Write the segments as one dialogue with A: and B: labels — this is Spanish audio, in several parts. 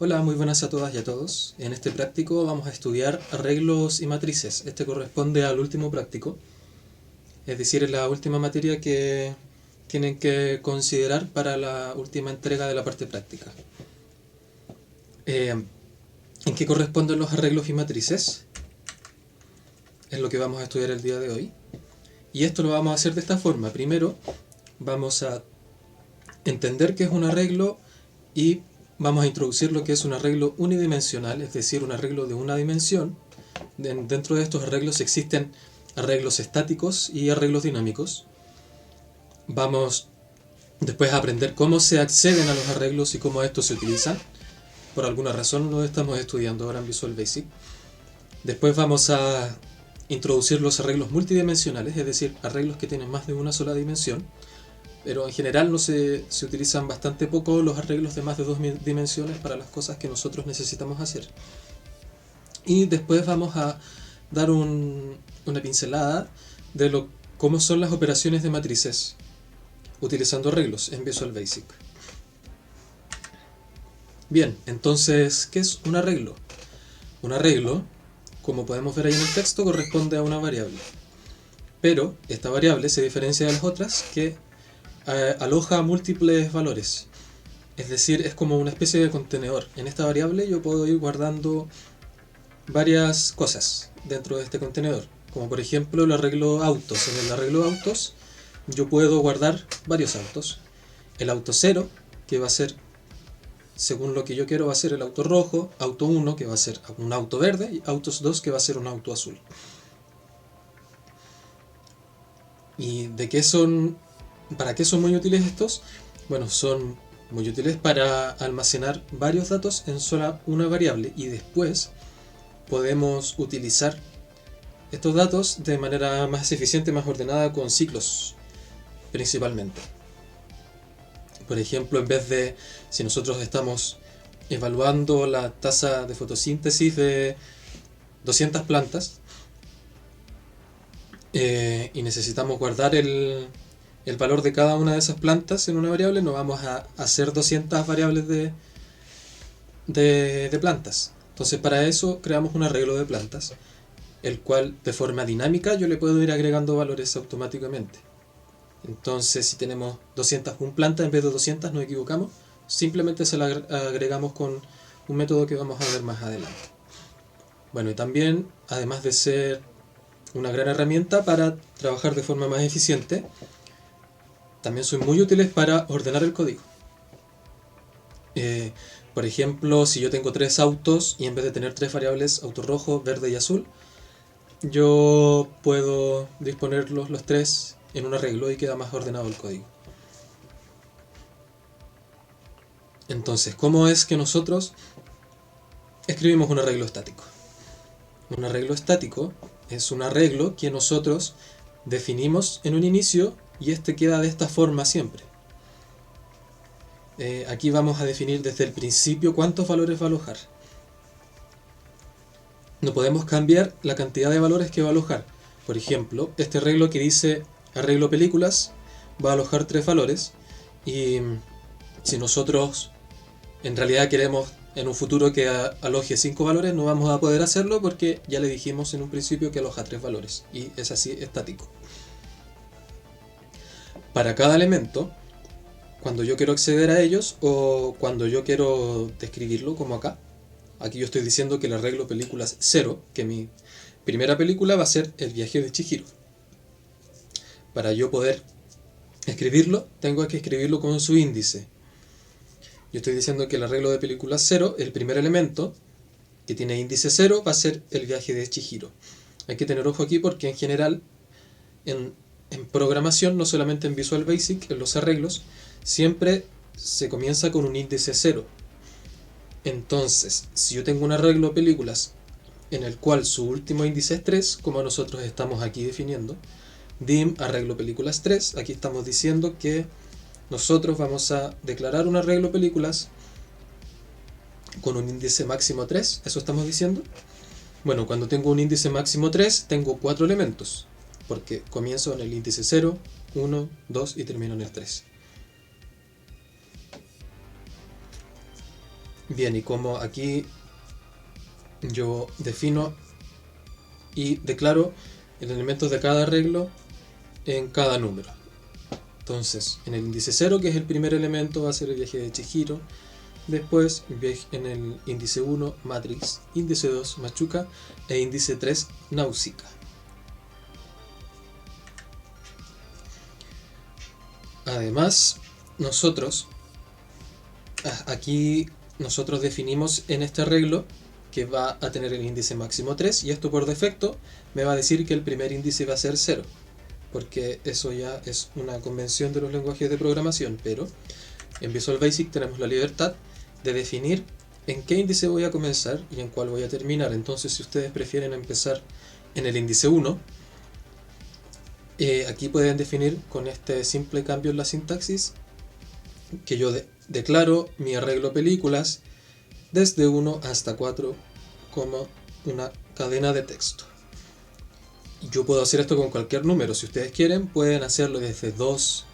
A: Hola, muy buenas a todas y a todos. En este práctico vamos a estudiar arreglos y matrices. Este corresponde al último práctico, es decir, es la última materia que tienen que considerar para la última entrega de la parte práctica. ¿En qué corresponden los arreglos y matrices? Es lo que vamos a estudiar el día de hoy. Y esto lo vamos a hacer de esta forma. Primero vamos a entender qué es un arreglo y vamos a introducir lo que es un arreglo unidimensional, es decir, un arreglo de una dimensión. Dentro de estos arreglos existen arreglos estáticos y arreglos dinámicos. Vamos después a aprender cómo se acceden a los arreglos y cómo estos se utilizan. Por alguna razón lo estamos estudiando ahora en Visual Basic. Después vamos a introducir los arreglos multidimensionales, es decir, arreglos que tienen más de una sola dimensión. Pero en general no se utilizan bastante poco los arreglos de más de dos dimensiones para las cosas que nosotros necesitamos hacer. Y después vamos a dar una pincelada de cómo son las operaciones de matrices utilizando arreglos en Visual Basic. Bien, entonces, ¿qué es un arreglo? Un arreglo, como podemos ver ahí en el texto, corresponde a una variable. Pero esta variable se diferencia de las otras que aloja múltiples valores. Es decir, es como una especie de contenedor. En esta variable yo puedo ir guardando varias cosas dentro de este contenedor. Como por ejemplo el arreglo autos. En el arreglo autos yo puedo guardar varios autos. El auto 0, que va a ser, según lo que yo quiero, va a ser el auto rojo. Auto 1, que va a ser un auto verde. Y autos 2, que va a ser un auto azul. ¿Y de qué son? ¿Para qué son muy útiles estos? Bueno, son muy útiles para almacenar varios datos en sola una variable y después podemos utilizar estos datos de manera más eficiente, más ordenada, con ciclos principalmente. Por ejemplo, en vez de, si nosotros estamos evaluando la tasa de fotosíntesis de 200 plantas y necesitamos guardar el valor de cada una de esas plantas en una variable, no vamos a hacer 200 variables de plantas. Entonces para eso creamos un arreglo de plantas, el cual de forma dinámica yo le puedo ir agregando valores automáticamente. Entonces si tenemos 201 plantas en vez de 200, nos equivocamos, simplemente se la agregamos con un método que vamos a ver más adelante. Bueno, y también, además de ser una gran herramienta para trabajar de forma más eficiente, también son muy útiles para ordenar el código. Por ejemplo, si yo tengo 3 autos y en vez de tener 3 variables, auto rojo, verde y azul, yo puedo disponerlos los 3 en un arreglo y queda más ordenado el código. Entonces, ¿cómo es que nosotros escribimos un arreglo estático? Un arreglo estático es un arreglo que nosotros definimos en un inicio y este queda de esta forma siempre. Aquí vamos a definir desde el principio cuántos valores va a alojar. No podemos cambiar la cantidad de valores que va a alojar. Por ejemplo, este arreglo que dice arreglo películas va a alojar 3 valores y si nosotros en realidad queremos en un futuro que aloje 5 valores, no vamos a poder hacerlo porque ya le dijimos en un principio que aloja 3 valores y es así estático. Para cada elemento, cuando yo quiero acceder a ellos o cuando yo quiero describirlo, como acá, aquí yo estoy diciendo que el arreglo películas 0, que mi primera película va a ser El viaje de Chihiro. Para yo poder escribirlo, tengo que escribirlo con su índice. Yo estoy diciendo que el arreglo de películas 0, el primer elemento, que tiene índice 0, va a ser El viaje de Chihiro. Hay que tener ojo aquí porque en general, en programación, no solamente en Visual Basic, en los arreglos, siempre se comienza con un índice 0. Entonces, si yo tengo un arreglo de películas en el cual su último índice es 3, como nosotros estamos aquí definiendo, dim arreglo películas 3, aquí estamos diciendo que nosotros vamos a declarar un arreglo películas con un índice máximo 3, ¿eso estamos diciendo? Bueno, cuando tengo un índice máximo 3, tengo 4 elementos, porque comienzo en el índice 0, 1, 2 y termino en el 3. Bien, y como aquí yo defino y declaro el elemento de cada arreglo en cada número. Entonces, en el índice 0, que es el primer elemento, va a ser el viaje de Chihiro. Después, en el índice 1, Matrix. Índice 2, Machuca. E índice 3, Náusica. Además, aquí nosotros definimos en este arreglo que va a tener el índice máximo 3, y esto por defecto me va a decir que el primer índice va a ser 0, porque eso ya es una convención de los lenguajes de programación, pero en Visual Basic tenemos la libertad de definir en qué índice voy a comenzar y en cuál voy a terminar. Entonces, si ustedes prefieren empezar en el índice 1, aquí pueden definir con este simple cambio en la sintaxis que yo declaro mi arreglo películas desde 1 hasta 4 como una cadena de texto. Yo puedo hacer esto con cualquier número. Si ustedes quieren, pueden hacerlo desde 2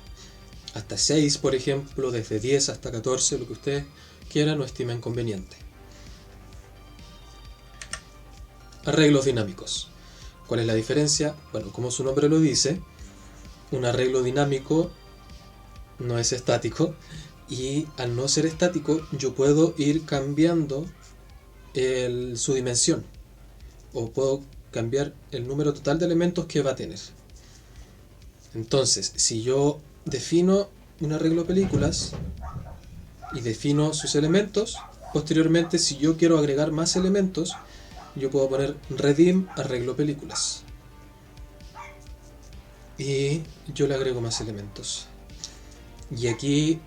A: hasta 6, por ejemplo, desde 10 hasta 14, lo que ustedes quieran o estimen conveniente. Arreglos dinámicos. ¿Cuál es la diferencia? Bueno, como su nombre lo dice, un arreglo dinámico no es estático, y al no ser estático yo puedo ir cambiando su dimensión, o puedo cambiar el número total de elementos que va a tener. Entonces, si yo defino un arreglo películas y defino sus elementos, posteriormente, si yo quiero agregar más elementos, yo puedo poner redim arreglo películas y yo le agrego más elementos. Y aquí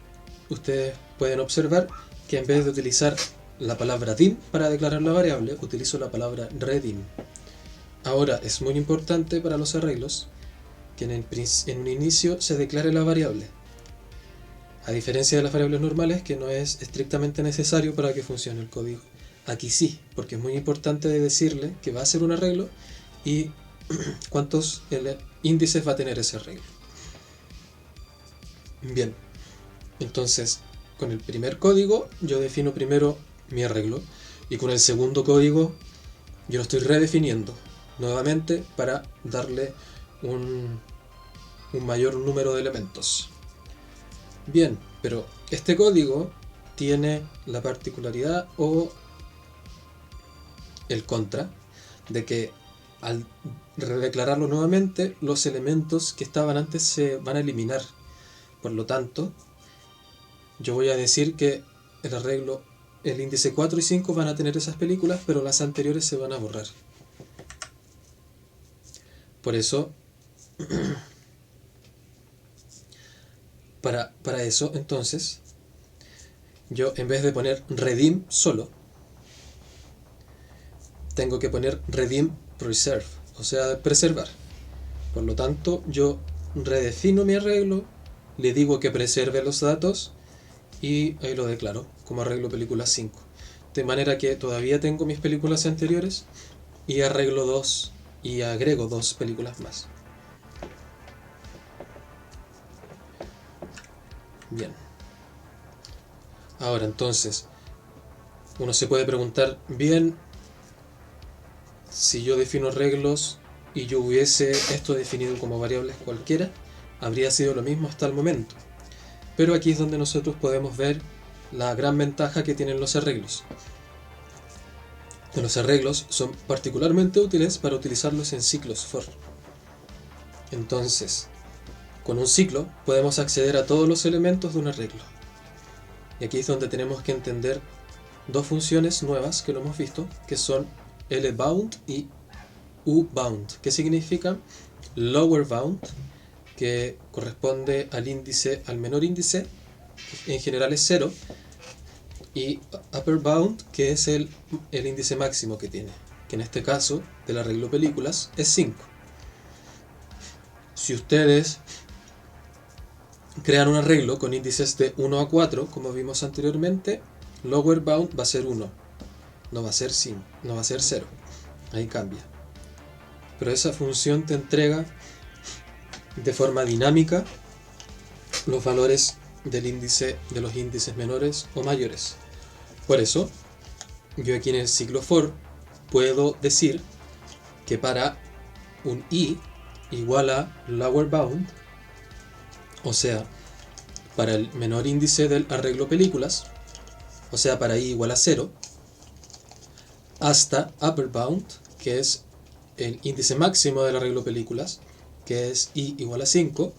A: ustedes pueden observar que en vez de utilizar la palabra dim para declarar la variable, utilizo la palabra redim. Ahora, es muy importante para los arreglos que en un inicio se declare la variable, a diferencia de las variables normales, que no es estrictamente necesario para que funcione el código. Aquí sí, porque es muy importante decirle que va a ser un arreglo y cuántos índices va a tener ese arreglo. Bien, entonces con el primer código yo defino primero mi arreglo, y con el segundo código yo lo estoy redefiniendo nuevamente para darle un mayor número de elementos. Bien, pero este código tiene la particularidad o el contra de que al redeclararlo nuevamente, los elementos que estaban antes se van a eliminar. Por lo tanto, yo voy a decir que el índice 4 y 5 van a tener esas películas, pero las anteriores se van a borrar. Por eso, para eso, entonces, yo en vez de poner redim solo, tengo que poner redim preserve, o sea, preservar. Por lo tanto, yo redefino mi arreglo, le digo que preserve los datos y ahí lo declaro como arreglo película 5. De manera que todavía tengo mis películas anteriores y agrego 2 películas más. Bien. Ahora entonces, uno se puede preguntar, bien, si yo defino arreglos y yo hubiese esto definido como variables cualquiera, habría sido lo mismo hasta el momento. Pero aquí es donde nosotros podemos ver la gran ventaja que tienen los arreglos. Los arreglos son particularmente útiles para utilizarlos en ciclos for. Entonces, con un ciclo podemos acceder a todos los elementos de un arreglo. Y aquí es donde tenemos que entender dos funciones nuevas que lo hemos visto, que son lbound y ubound, que significan lower bound, que corresponde al menor índice, en general es 0, y upper bound, que es el índice máximo que tiene, que en este caso del arreglo películas es 5. Si ustedes crean un arreglo con índices de 1 a 4, como vimos anteriormente, lower bound va a ser 1, no va a ser 5, no va a ser 0, ahí cambia. Pero esa función te entrega de forma dinámica los valores del índice, de los índices menores o mayores. Por eso, yo aquí en el ciclo for puedo decir que para un i igual a lower bound, o sea, para el menor índice del arreglo películas, o sea, para i igual a 0, hasta upper bound, que es el índice máximo del arreglo películas, que es i igual a 5,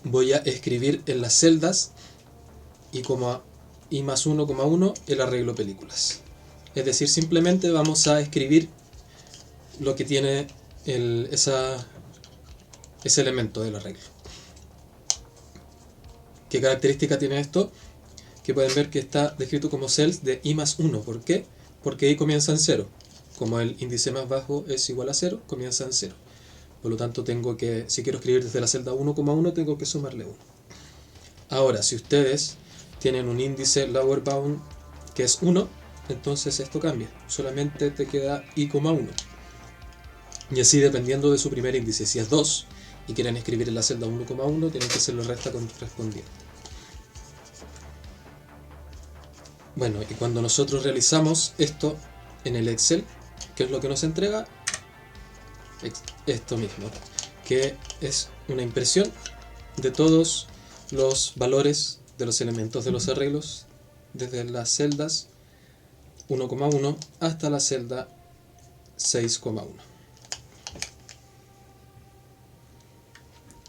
A: voy a escribir en las celdas i más 1,1 el arreglo películas. Es decir, simplemente vamos a escribir lo que tiene ese elemento del arreglo. ¿Qué característica tiene esto? Que pueden ver que está descrito como cells de i más 1. ¿Por qué? Porque i comienza en 0. Como el índice más bajo es igual a 0, comienza en 0. Por lo tanto, tengo que, si quiero escribir desde la celda 1,1, tengo que sumarle 1. Ahora, si ustedes tienen un índice lower bound que es 1, entonces esto cambia. Solamente te queda i,1. Y así, dependiendo de su primer índice, si es 2 y quieren escribir en la celda 1,1, tienen que hacer la resta correspondiente. Bueno, y cuando nosotros realizamos esto en el Excel, ¿qué es lo que nos entrega? Esto mismo, que es una impresión de todos los valores de los elementos de los arreglos, desde las celdas 1,1 hasta la celda 6,1.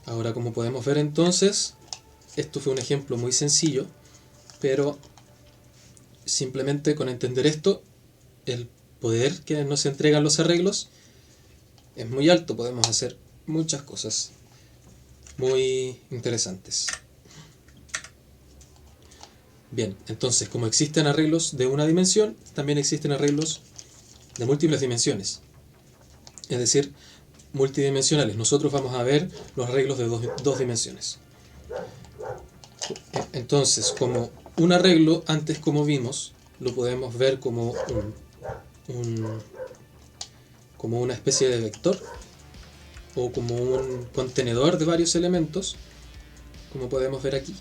A: Ahora, como podemos ver entonces, esto fue un ejemplo muy sencillo, pero simplemente con entender esto, el poder que nos entregan los arreglos es muy alto. Podemos hacer muchas cosas muy interesantes. Bien, entonces, como existen arreglos de una dimensión, también existen arreglos de múltiples dimensiones. Es decir, multidimensionales. Nosotros vamos a ver los arreglos de dos dimensiones. Entonces, como un arreglo, antes como vimos, lo podemos ver como como una especie de vector o como un contenedor de varios elementos, como podemos ver aquí.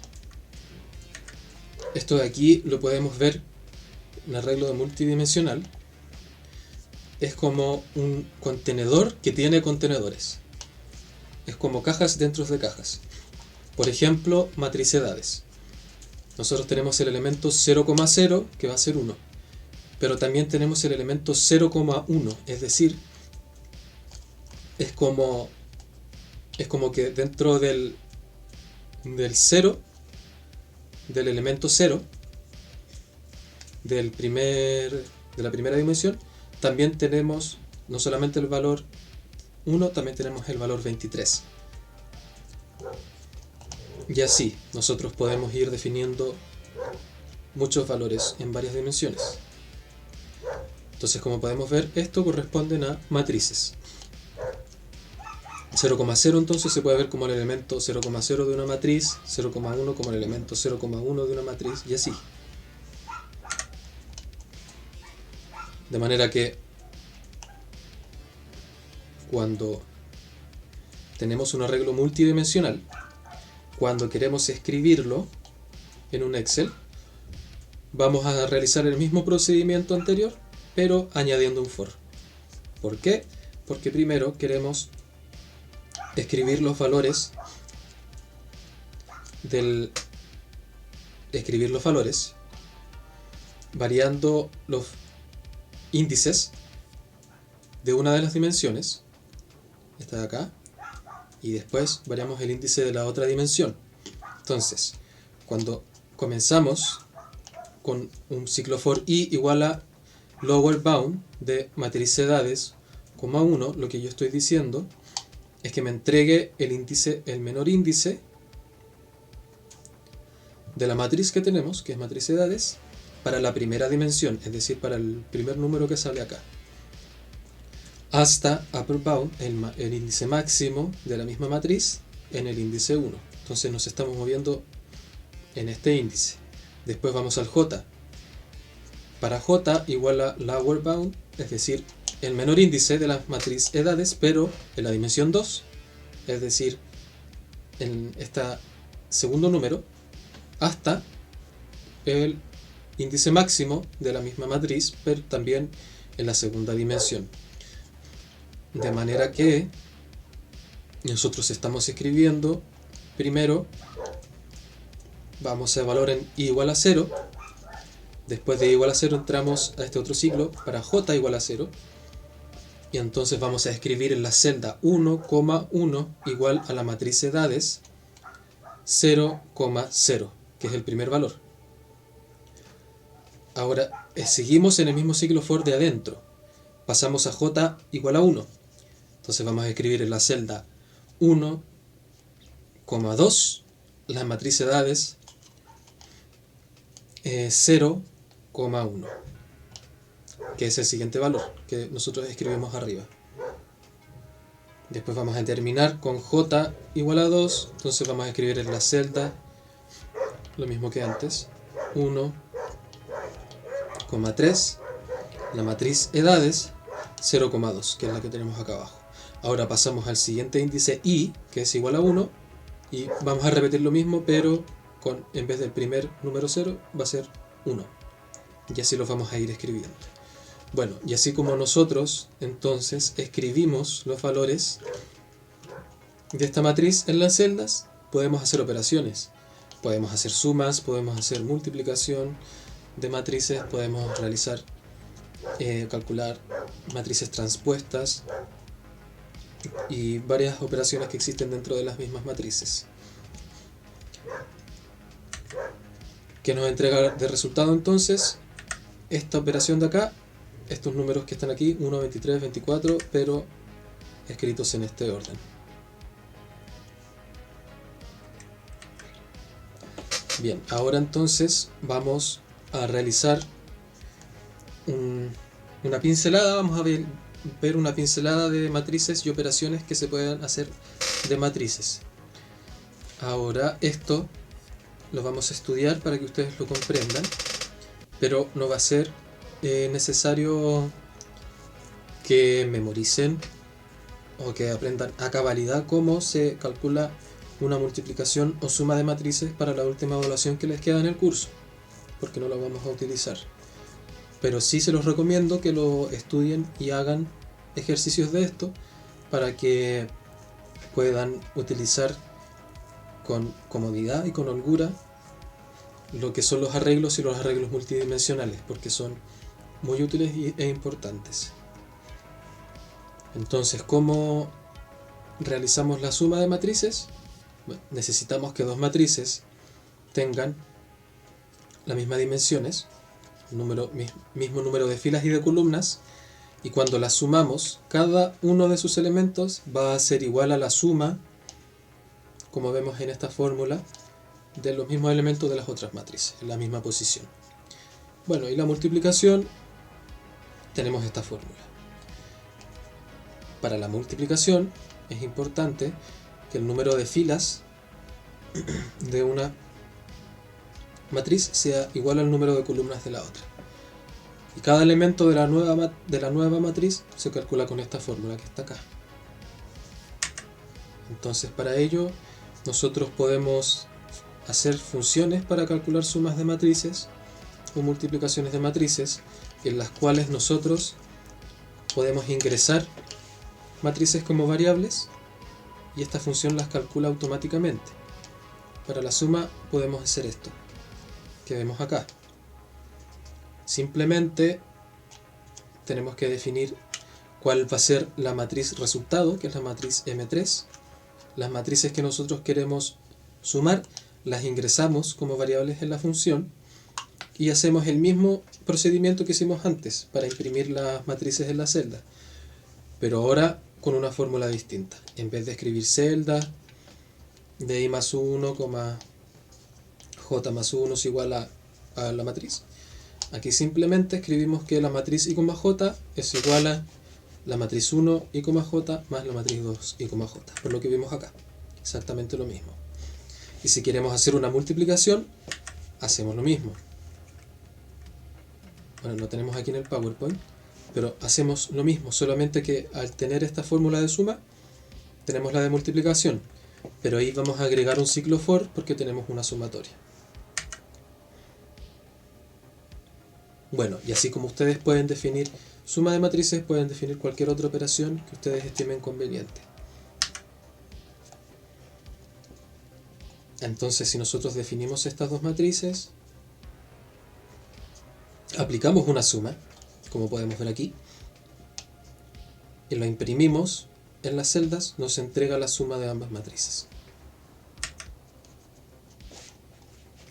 A: Esto de aquí lo podemos ver en arreglo de multidimensional. Es como un contenedor que tiene contenedores. Es como cajas dentro de cajas. Por ejemplo, matricidades. Nosotros tenemos el elemento 0,0 que va a ser 1. Pero también tenemos el elemento 0,1. Es decir, es como que dentro del 0, del elemento 0, de la primera dimensión, también tenemos no solamente el valor 1, también tenemos el valor 23. Y así, nosotros podemos ir definiendo muchos valores en varias dimensiones. Entonces, como podemos ver, esto corresponden a matrices. 0,0 entonces se puede ver como el elemento 0,0 de una matriz, 0,1 como el elemento 0,1 de una matriz, y así. De manera que cuando tenemos un arreglo multidimensional, cuando queremos escribirlo en un Excel, vamos a realizar el mismo procedimiento anterior, pero añadiendo un for. ¿Por qué? Porque primero queremos escribir los valores variando los índices de una de las dimensiones, esta de acá, y después variamos el índice de la otra dimensión. Entonces, cuando comenzamos con un ciclo for i igual a lower bound de matriz edades, 1, lo que yo estoy diciendo es que me entregue el menor índice de la matriz que tenemos, que es matriz edades, para la primera dimensión, es decir, para el primer número que sale acá, hasta upper bound, el índice máximo de la misma matriz, en el índice 1. Entonces nos estamos moviendo en este índice. Después vamos al j. Para j igual a lower bound, es decir, el menor índice de la matriz edades, pero en la dimensión 2, es decir, en este segundo número, hasta el índice máximo de la misma matriz, pero también en la segunda dimensión. De manera que nosotros estamos escribiendo, primero vamos a evaluar en i igual a 0, después de i igual a 0 entramos a este otro ciclo para j igual a 0, y entonces vamos a escribir en la celda 1,1 igual a la matriz edades 0,0, que es el primer valor. Ahora seguimos en el mismo ciclo for de adentro, pasamos a j igual a 1, entonces vamos a escribir en la celda 1,2 la matriz edades 0,1, que es el siguiente valor que nosotros escribimos arriba. Después vamos a terminar con j igual a 2, entonces vamos a escribir en la celda lo mismo que antes, 1,3 la matriz edades 0,2, que es la que tenemos acá abajo. Ahora pasamos al siguiente índice i, que es igual a 1, y vamos a repetir lo mismo, pero en vez del primer número 0 va a ser 1, y así los vamos a ir escribiendo. Bueno, y así como nosotros entonces escribimos los valores de esta matriz en las celdas, podemos hacer operaciones, podemos hacer sumas, podemos hacer multiplicación de matrices, podemos realizar, calcular matrices transpuestas y varias operaciones que existen dentro de las mismas matrices. ¿Qué nos entrega de resultado entonces? Esta operación de acá, estos números que están aquí, 1, 23, 24, pero escritos en este orden. Bien, ahora entonces vamos a realizar una pincelada, vamos a ver una pincelada de matrices y operaciones que se pueden hacer de matrices. Ahora esto lo vamos a estudiar para que ustedes lo comprendan, pero no va a ser necesario que memoricen o que aprendan a cabalidad cómo se calcula una multiplicación o suma de matrices para la última evaluación que les queda en el curso, porque no lo vamos a utilizar. Pero sí se los recomiendo que lo estudien y hagan ejercicios de esto para que puedan utilizar con comodidad y con holgura lo que son los arreglos y los arreglos multidimensionales, porque son muy útiles e importantes. Entonces, ¿cómo realizamos la suma de matrices? Bueno, necesitamos que dos matrices tengan las mismas dimensiones, mismo número de filas y de columnas, y cuando las sumamos, cada uno de sus elementos va a ser igual a la suma, como vemos en esta fórmula, de los mismos elementos de las otras matrices, en la misma posición. Bueno, y la multiplicación, tenemos esta fórmula. Para la multiplicación es importante que el número de filas de una matriz sea igual al número de columnas de la otra. Y cada elemento de la nueva matriz se calcula con esta fórmula que está acá. Entonces, para ello, nosotros podemos hacer funciones para calcular sumas de matrices o multiplicaciones de matrices, en las cuales nosotros podemos ingresar matrices como variables y esta función las calcula automáticamente. Para la suma podemos hacer esto que vemos acá. Simplemente tenemos que definir cuál va a ser la matriz resultado, que es la matriz M3. Las matrices que nosotros queremos sumar las ingresamos como variables en la función y hacemos el mismo procedimiento que hicimos antes para imprimir las matrices en la celda, pero ahora con una fórmula distinta. En vez de escribir celda de i más 1, j más 1 es igual a la matriz, aquí simplemente escribimos que la matriz i, j es igual a la matriz 1 i, j más la matriz 2 i, j, por lo que vimos acá, exactamente lo mismo. Y si queremos hacer una multiplicación, hacemos lo mismo. Bueno, lo tenemos aquí en el PowerPoint, pero hacemos lo mismo, solamente que al tener esta fórmula de suma, tenemos la de multiplicación, pero ahí vamos a agregar un ciclo for porque tenemos una sumatoria. Bueno, y así como ustedes pueden definir suma de matrices, pueden definir cualquier otra operación que ustedes estimen conveniente. Entonces, si nosotros definimos estas dos matrices, aplicamos una suma, como podemos ver aquí, y la imprimimos en las celdas, nos entrega la suma de ambas matrices.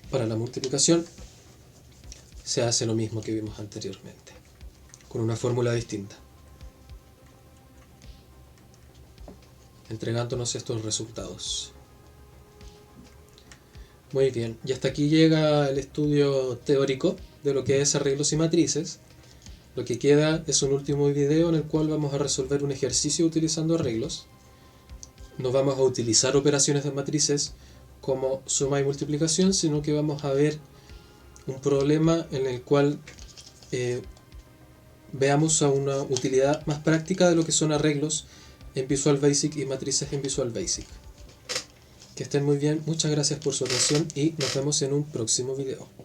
A: Para la multiplicación se hace lo mismo que vimos anteriormente, con una fórmula distinta, entregándonos estos resultados. Muy bien, y hasta aquí llega el estudio teórico de lo que es arreglos y matrices. Lo que queda es un último video en el cual vamos a resolver un ejercicio utilizando arreglos. No vamos a utilizar operaciones de matrices como suma y multiplicación, sino que vamos a ver un problema en el cual veamos a una utilidad más práctica de lo que son arreglos en Visual Basic y matrices en Visual Basic. Que estén muy bien, muchas gracias por su atención y nos vemos en un próximo video.